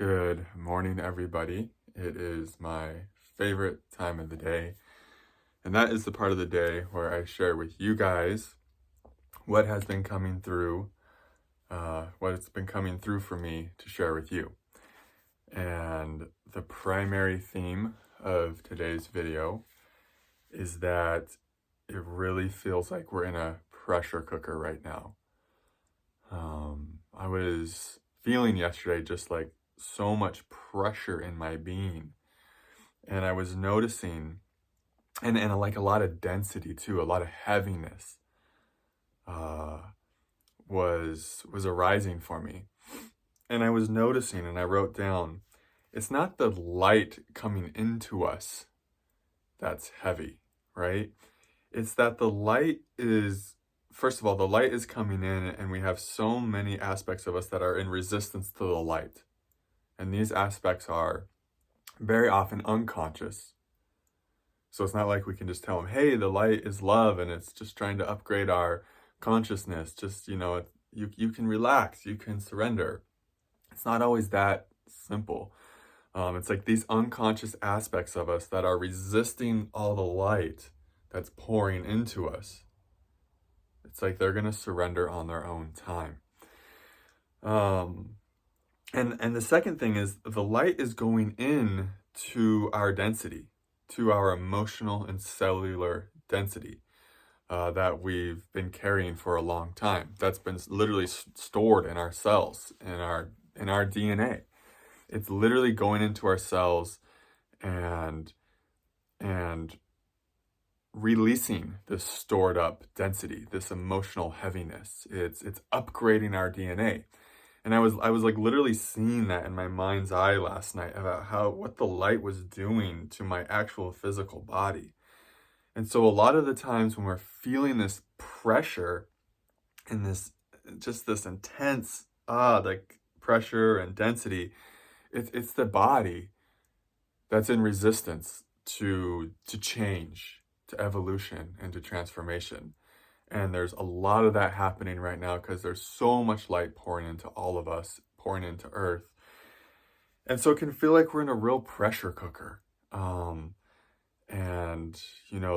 Good morning, everybody. It is my favorite time of the day, and that is the part of the day where I share with you guys what has been coming through, what's been coming through for me to share with you. And the primary theme of today's video is that it really feels like we're in a pressure cooker right now. I was feeling yesterday just like so much pressure in my being, and I was noticing and like a lot of density too, a lot of heaviness was arising for me. And I was noticing, and I wrote down, it's not the light coming into us that's heavy, right? It's that the light is, first of all, the light is coming in, and we have so many aspects of us that are in resistance to the light. And these aspects are very often unconscious. So it's not like we can just tell them, hey, the light is love and it's just trying to upgrade our consciousness. Just, you can relax, you can surrender. It's not always that simple. It's like these unconscious aspects of us that are resisting all the light that's pouring into us. It's like they're going to surrender on their own time. And the second thing is the light is going in to our density, to our emotional and cellular density that we've been carrying for a long time. That's been literally stored in our cells, in our DNA. It's literally going into our cells and releasing this stored up density, this emotional heaviness. It's upgrading our DNA. And I was like literally seeing that in my mind's eye last night about what the light was doing to my actual physical body. And so a lot of the times when we're feeling this pressure and this intense like pressure and density, it's the body that's in resistance to change, to evolution, and to transformation. And there's a lot of that happening right now because there's so much light pouring into all of us, pouring into Earth. And so it can feel like we're in a real pressure cooker. And,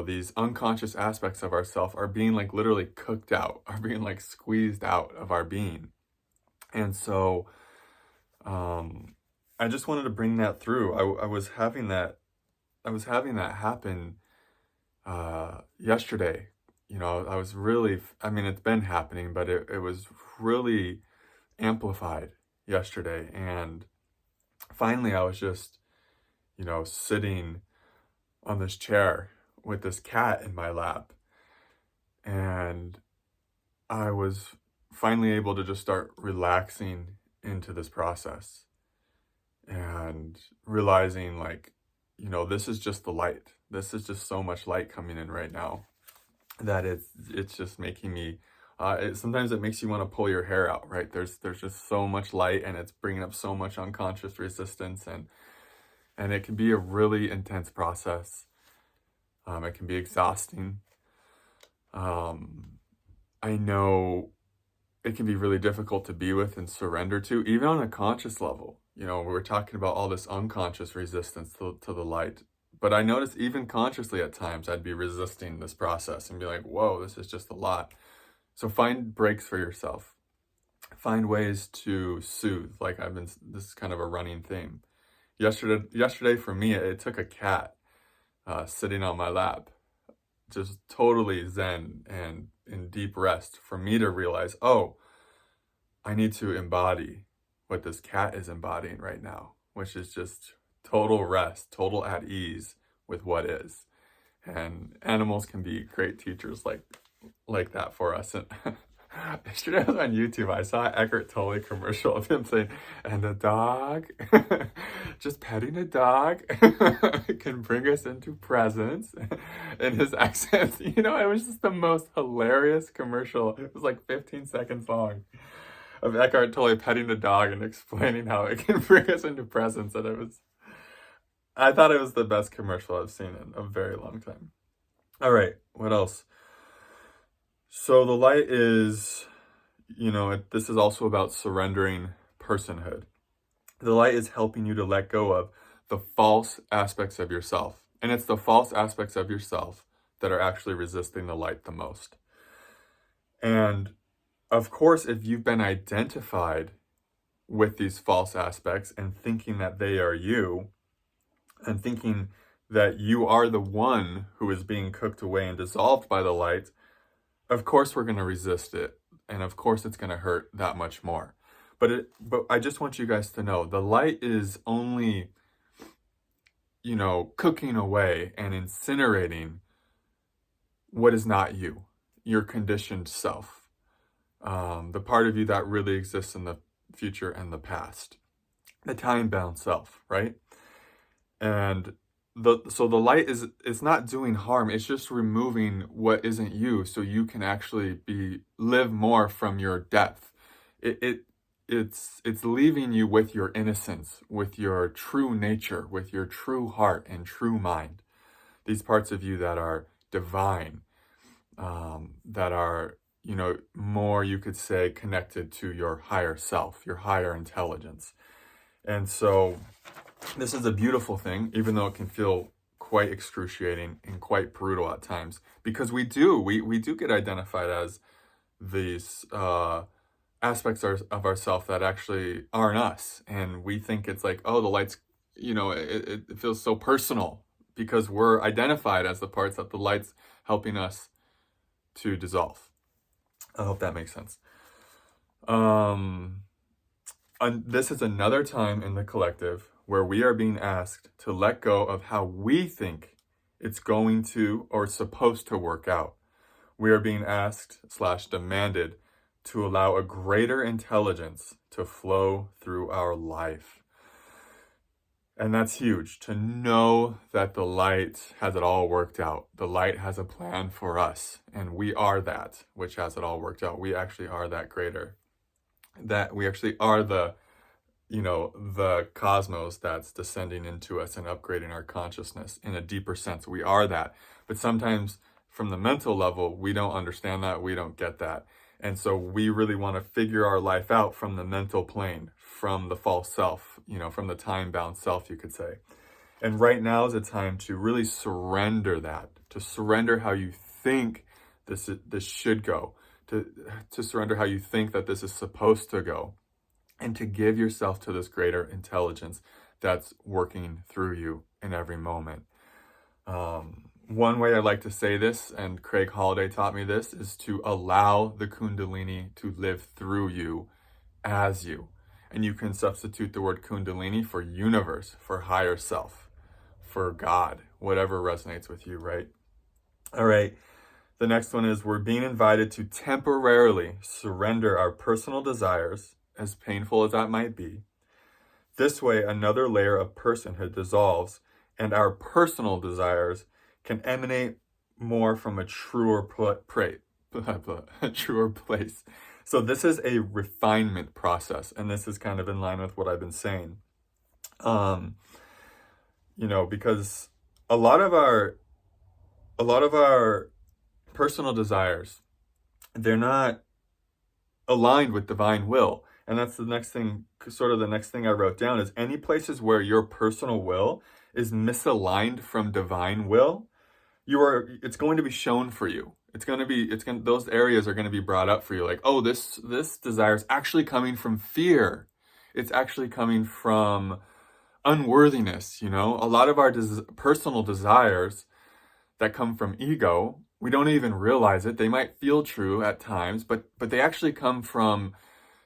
these unconscious aspects of ourself are being like literally cooked out, are being like squeezed out of our being. And so I just wanted to bring that through. I was having that happen yesterday. I was really, it's been happening, but it was really amplified yesterday. And finally, I was just, sitting on this chair with this cat in my lap. And I was finally able to just start relaxing into this process and realizing this is just the light. This is just so much light coming in right now that it's just making me, sometimes it makes you want to pull your hair out, right? There's just so much light and it's bringing up so much unconscious resistance, and it can be a really intense process. It can be exhausting. I know it can be really difficult to be with and surrender to, even on a conscious level. We were talking about all this unconscious resistance to the light. But I noticed even consciously at times, I'd be resisting this process and be like, whoa, this is just a lot. So find breaks for yourself. Find ways to soothe. This is kind of a running theme. Yesterday for me, it took a cat sitting on my lap, just totally zen and in deep rest, for me to realize, oh, I need to embody what this cat is embodying right now, which is just total rest, total at ease with what is. And animals can be great teachers like that for us. And yesterday I was on YouTube, I saw an Eckhart Tolle commercial of him saying, and a dog, just petting a dog can bring us into presence. In his accents, it was just the most hilarious commercial. It was like 15 seconds long of Eckhart Tolle petting a dog and explaining how it can bring us into presence. And I thought it was the best commercial I've seen in a very long time. All right, what else? So the light is, this is also about surrendering personhood. The light is helping you to let go of the false aspects of yourself. And it's the false aspects of yourself that are actually resisting the light the most. And of course, if you've been identified with these false aspects and thinking that they are you, and thinking that you are the one who is being cooked away and dissolved by the light, of course we're going to resist it. And of course it's going to hurt that much more. But I just want you guys to know the light is only, cooking away and incinerating what is not you, your conditioned self, the part of you that really exists in the future and the past, the time-bound self, right? And so the light it's not doing harm, it's just removing what isn't you so you can actually live more from your depth. It's leaving you with your innocence, with your true nature, with your true heart and true mind. These parts of you that are divine, that are, more, you could say, connected to your higher self, your higher intelligence. And so this is a beautiful thing, even though it can feel quite excruciating and quite brutal at times, because we do get identified as these aspects of ourself that actually aren't us. And we think it's like, oh, the light's, it feels so personal because we're identified as the parts that the light's helping us to dissolve. I hope that makes sense. And this is another time in the collective where we are being asked to let go of how we think it's going to or supposed to work out. We are being asked / demanded to allow a greater intelligence to flow through our life. And that's huge, to know that the light has it all worked out. The light has a plan for us, and we are that which has it all worked out. We actually are that greater. That we actually are the cosmos that's descending into us and upgrading our consciousness in a deeper sense. We are that. But sometimes from the mental level, we don't understand that. We don't get that. And so we really want to figure our life out from the mental plane, from the false self, from the time-bound self, you could say. And right now is a time to really surrender that, to surrender how you think this should go, to surrender how you think that this is supposed to go, and to give yourself to this greater intelligence that's working through you in every moment. One way I like to say this, and Craig Holiday taught me this, is to allow the Kundalini to live through you as you. And you can substitute the word Kundalini for universe, for higher self, for God, whatever resonates with you, right? All right. The next one is we're being invited to temporarily surrender our personal desires, as painful as that might be. This way, another layer of personhood dissolves, and our personal desires can emanate more from a truer place. So this is a refinement process, and this is kind of in line with what I've been saying. Because a lot of our personal desires, they're not aligned with divine will. And that's the next thing, sort of the next thing I wrote down, is any places where your personal will is misaligned from divine will, it's going to be shown for you. Those areas are going to be brought up for you. Like, oh, this desire is actually coming from fear. It's actually coming from unworthiness. A lot of our personal desires that come from ego, we don't even realize it. They might feel true at times, but they actually come from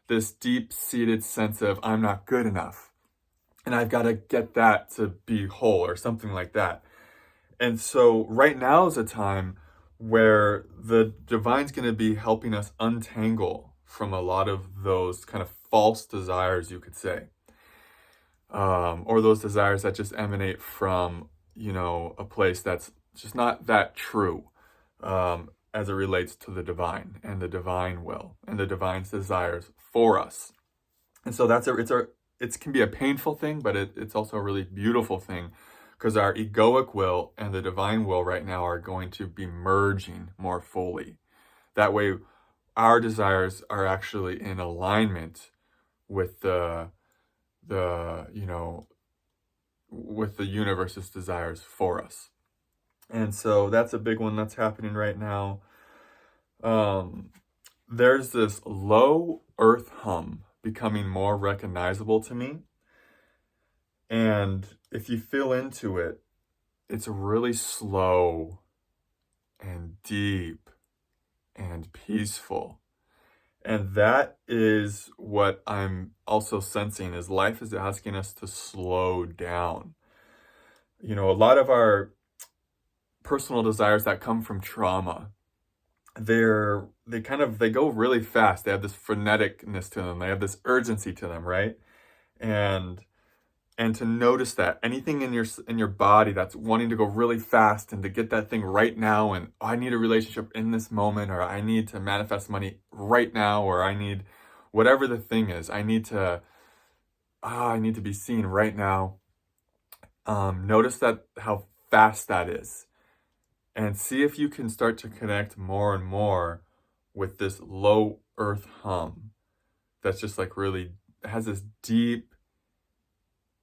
this deep-seated sense of I'm not good enough, and I've got to get that to be whole, or something like that. And so right now is a time where the divine's going to be helping us untangle from a lot of those kind of false desires, you could say, or those desires that just emanate from, a place that's just not that true, as it relates to the divine and the divine will and the divine's desires for us. And so it can be a painful thing, but it's also a really beautiful thing, because our egoic will and the divine will right now are going to be merging more fully. That way, our desires are actually in alignment with the with the universe's desires for us. And so that's a big one that's happening right now. There's this low earth hum becoming more recognizable to me. And if you feel into it, it's really slow and deep and peaceful. And that is what I'm also sensing, is life is asking us to slow down. A lot of our personal desires that come from trauma, they go really fast. They have this freneticness to them. They have this urgency to them, right? And to notice that anything in your body that's wanting to go really fast and to get that thing right now, and I need a relationship in this moment, or I need to manifest money right now, or I need whatever the thing is, I need to be seen right now. Notice that how fast that is, and see if you can start to connect more and more with this low earth hum that's just like really has this deep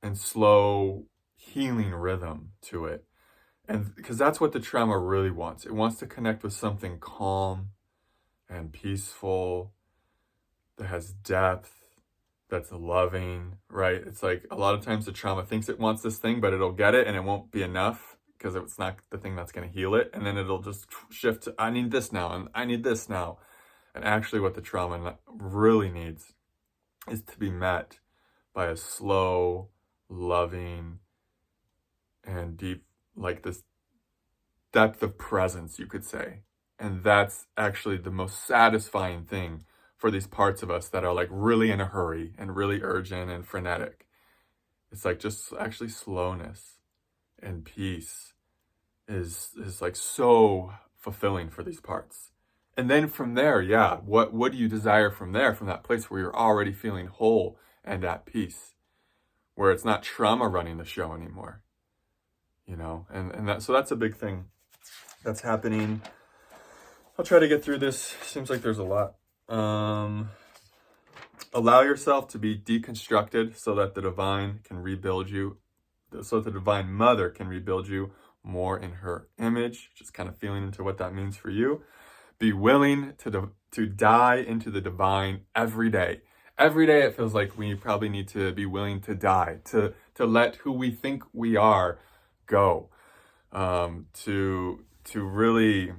and slow healing rhythm to it. And because that's what the trauma really wants. It wants to connect with something calm and peaceful, that has depth, that's loving, right? It's like a lot of times the trauma thinks it wants this thing, but it'll get it and it won't be enough because it's not the thing that's going to heal it. And then it'll just shift to, I need this now, and I need this now. And actually what the trauma really needs is to be met by a slow, loving, and deep, like this depth of presence, you could say. And that's actually the most satisfying thing for these parts of us that are like really in a hurry and really urgent and frenetic. It's like just actually slowness and peace is like so fulfilling for these parts. And then from there, yeah, what do you desire from there, from that place where you're already feeling whole and at peace, where it's not trauma running the show anymore, and so that's a big thing that's happening. I'll try to get through this. Seems like there's a lot. Allow yourself to be deconstructed so that the divine can rebuild you, so that the divine mother can rebuild you more in her image. Just kind of feeling into what that means for you. Be willing to die into the divine every day. Every day it feels like we probably need to be willing to die, to let who we think we are go, to really,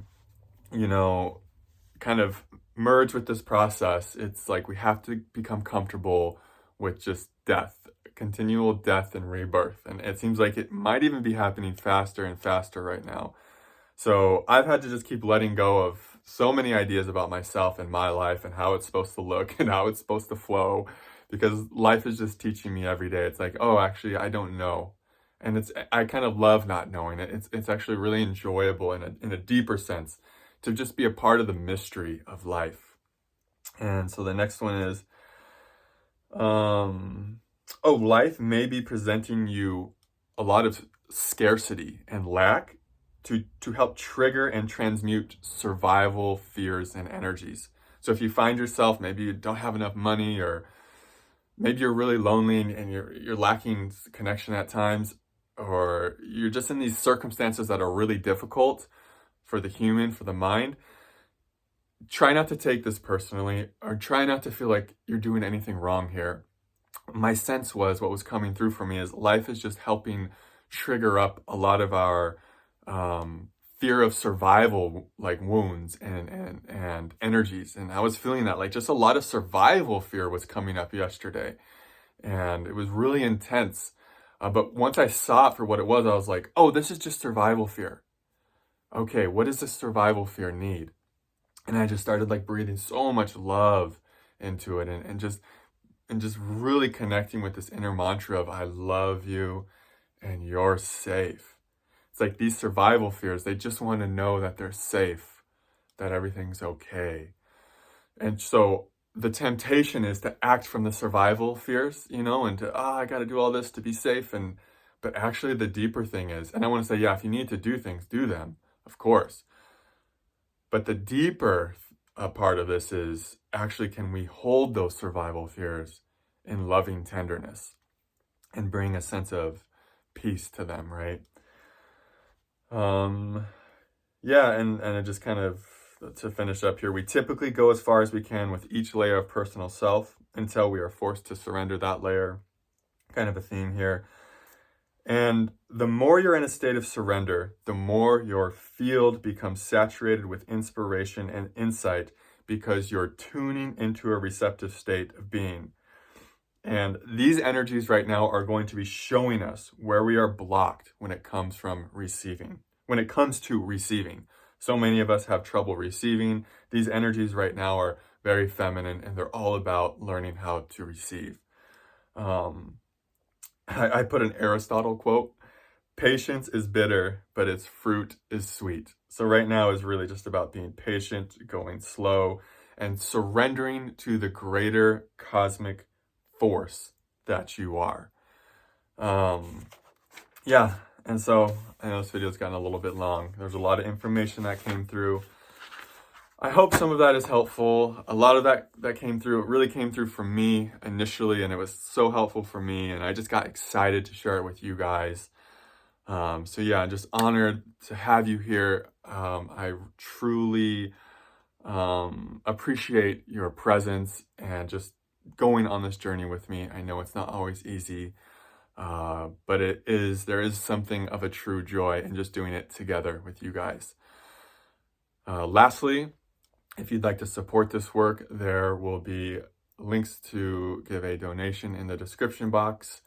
kind of merge with this process. It's like we have to become comfortable with just death, continual death and rebirth. And it seems like it might even be happening faster and faster right now. So I've had to just keep letting go of so many ideas about myself and my life and how it's supposed to look and how it's supposed to flow, because life is just teaching me every day. It's like, oh, actually, I don't know. And I kind of love not knowing it. It's actually really enjoyable in a deeper sense to just be a part of the mystery of life. And so the next one is, life may be presenting you a lot of scarcity and lack to help trigger and transmute survival fears and energies. So if you find yourself, maybe you don't have enough money, or maybe you're really lonely and you're lacking connection at times, or you're just in these circumstances that are really difficult for the human, for the mind, try not to take this personally, or try not to feel like you're doing anything wrong here. My sense was, what was coming through for me is life is just helping trigger up a lot of our fear of survival, like wounds and energies. And I was feeling that, like just a lot of survival fear was coming up yesterday. And it was really intense. But once I saw it for what it was, I was like, oh, this is just survival fear. Okay, what does this survival fear need? And I just started like breathing so much love into it, and just really connecting with this inner mantra of I love you and you're safe. It's like these survival fears, they just want to know that they're safe, that everything's okay. And so the temptation is to act from the survival fears, and to, I got to do all this to be safe. But actually the deeper thing is, and I want to say, yeah, if you need to do things, do them, of course. But the deeper part of this is actually, can we hold those survival fears in loving tenderness? and bring a sense of peace to them, right? Yeah, and it just kind of, to finish up here, we typically go as far as we can with each layer of personal self until we are forced to surrender that layer. Kind of a theme here. And the more you're in a state of surrender, the more your field becomes saturated with inspiration and insight, because you're tuning into a receptive state of being. And these energies right now are going to be showing us where we are blocked when it comes from receiving. When it comes to receiving. So many of us have trouble receiving. These energies right now are very feminine, and they're all about learning how to receive. I put an Aristotle quote: patience is bitter, but its fruit is sweet. So right now is really just about being patient, going slow, and surrendering to the greater cosmic force that you are. Yeah, and so I know this video's gotten a little bit long. There's a lot of information that came through. I hope some of that is helpful. A lot of that came through, it really came through from me initially, and it was so helpful for me, and I just got excited to share it with you guys. So yeah, I'm just honored to have you here. I truly appreciate your presence and just going on this journey with me. I know it's not always easy, but there is something of a true joy in just doing it together with you guys. Lastly, if you'd like to support this work, there will be links to give a donation in the description box.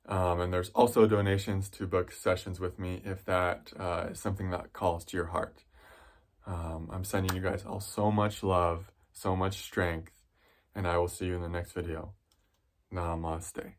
And there's also donations to book sessions with me if that is something that calls to your heart. I'm sending you guys all so much love, so much strength, and I will see you in the next video. Namaste.